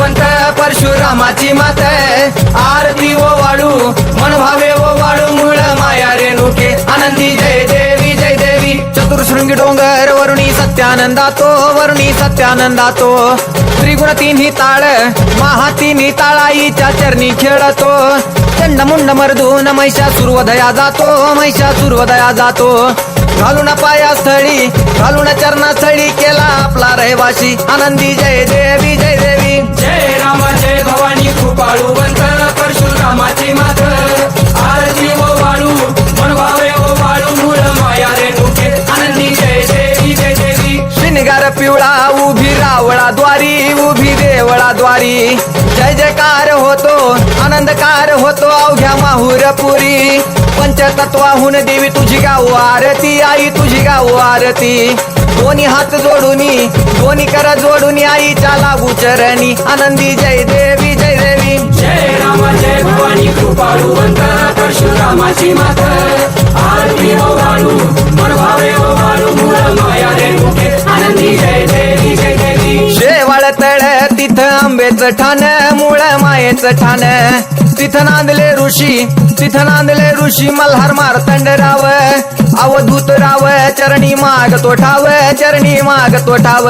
कृपाळूवंत परशुरामाची मात आरती ओ वाळू मन भावे ओ वाळू मूळ माया रेणुके आनंदी जय देवी जय देवी चतुर्शृंगी डोंगर वरुणी सत्यानंदातो वरुणी सत्यानंदातो त्रिगुण तिन्ही ताळ महा तिन्ही ताळाईच्या चरणी खेळतो चंड मुंड मर्दून महिषासुरवधया जातो महिषासुरवधया जातो घालून पायास्थळी घालून चरणास्थळी केला आपला रहिवाशी आनंदी जय देवी जय देवी जय राम जय भवानी कृपाळूवंत परशुरामाची मात आरती ओ वाळू मन भावे ओ वाळू मूळ माया रेणुके आनंदी जय देवी जय देवी श्रीनिगार पिवळा उभी रावळा द्वारी उभी देवळा द्वारी जय जयकार होतो आनंदकार होतो अवघ्या माहुरपुरी पंचतत्वाहून देवी तुझी गाव आरती आई तुझी गाव आरती दोन्ही हात जोडूनी दोन्ही कर जोडूनी आईच्या लागू चरणी आनंदी जय देवी जय देवी जय राम जय भवानी कृपाळूवंत परशुरामाची मात आरती ओ वाळू मन भावे ओ वाळू मूळ माया रेणुके आनंदी जय देवी जय देवी शेवाळ तळ तिथं आंबेचं ठाण मूळ मायेचं ठाण तिथं नांदले ऋषी मल्हार मार्तंड राव अवधूत राव चरणी माग तो ठाव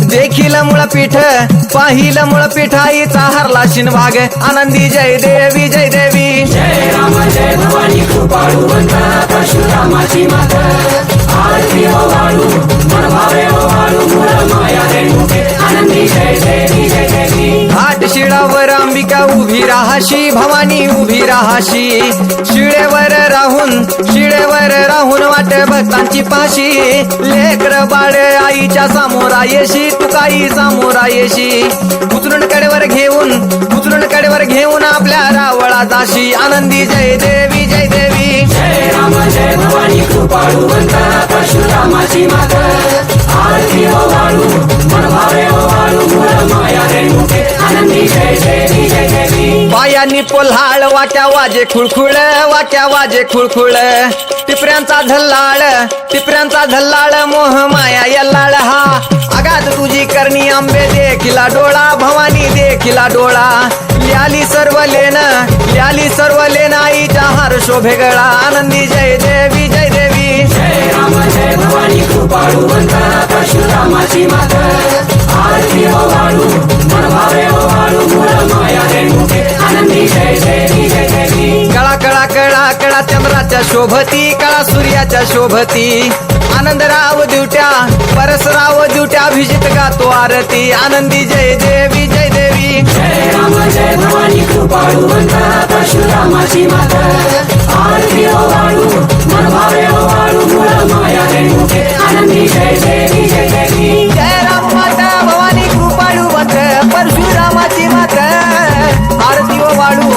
देखील मुळपीठ पाहिलं मुळपीठ आईचा हरला शिनभाग आनंदी जय देवी जय देवी जय राम जय भवानी कृपाळूवंत परशुरामाची मात आरती ओ वाळू मन भावे ओ वाळू मूळ माया रेणुके आनंदी जय देवी जय देवी घाट शिळावर अंबिका उभी राहाशी भवानी उभी राहाशी शिळेवर राहून वाट भक्तांची पाशी लेकर बाळ आईच्या सामोरा येशी तुकाई सामोरा येशी उचलून कडेवर घेऊन आपल्या रावळा जाशी आनंदी जय देवी जय देवी जय राम जय भवानी कृपाळूवंत परशुरामाची मात आरती ओ वाळू मन भावे ओ वाळू मूळ माया रेणुके आनंदी जय देवी जय देवी पायांनी पोल्हाळ वाट्या वाजे खुळखुळ टिपऱ्यांचा झल्लाळ मोह माया यल्लाळ हा आगात तुझी करणी आंबे देखिला डोळा भवानी देखिला डोळा ल्याली सर्व लेन आईच्या हार शोभे गळा आनंदी जय देवी जय देवी जय राम जय भवानी कृपाळूवंत परशुरामाची मात आरती ओ वाळू मन भावे ओ वाळू मूळ माया रेणुके आनंदी जय देवी जय देवी कळा चंद्राच्या शोभती कळा सूर्याच्या शोभती आनंदराव दिवट्या परसराव दिवट्या अभिजित गातो आरती आनंदी जय देवी जय देवी जय राम जय भवानी कृपाळूवंत परशुरामाची मात आरती ओ वाळू मन भावे ओ वाळू मूळ माया रेणुके आनंदी जय देवी जय देवी जय राम माता भवानी कृपाळू वंत परशुरामाची मात आरती ओ वाळू